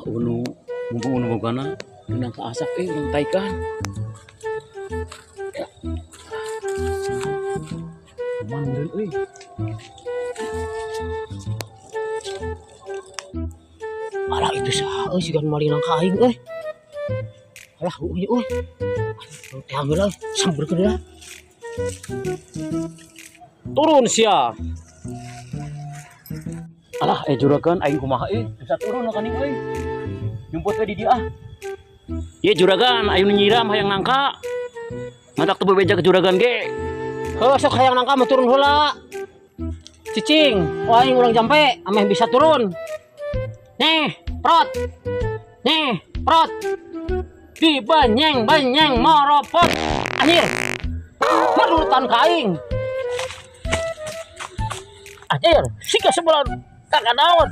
Unu mumpung unu bogana nang kaasap urang taikan. Kuman meureun euy. Alah itu saha euy sigan malinang kaing euy. Alah euy euy. Teh ambil euy, sambeurkeun heula. Turun sia. Alah juragan aing kumaha bisa turun ka ning euy. Nyumput we di dieu ah. Ieu juragan aya nu nyiram hayang nangka. Ngadak teu bebeja ke juragan ge. Heuh sok hayang nangka mah turun heula. Cicing, aing urang jampe ameh bisa turun. Nih, prot. Nih, prot. Di banyeng-banyeng moropot. Anjir. Madurutan ka aing. Anjir, sika sebelah kagak daun.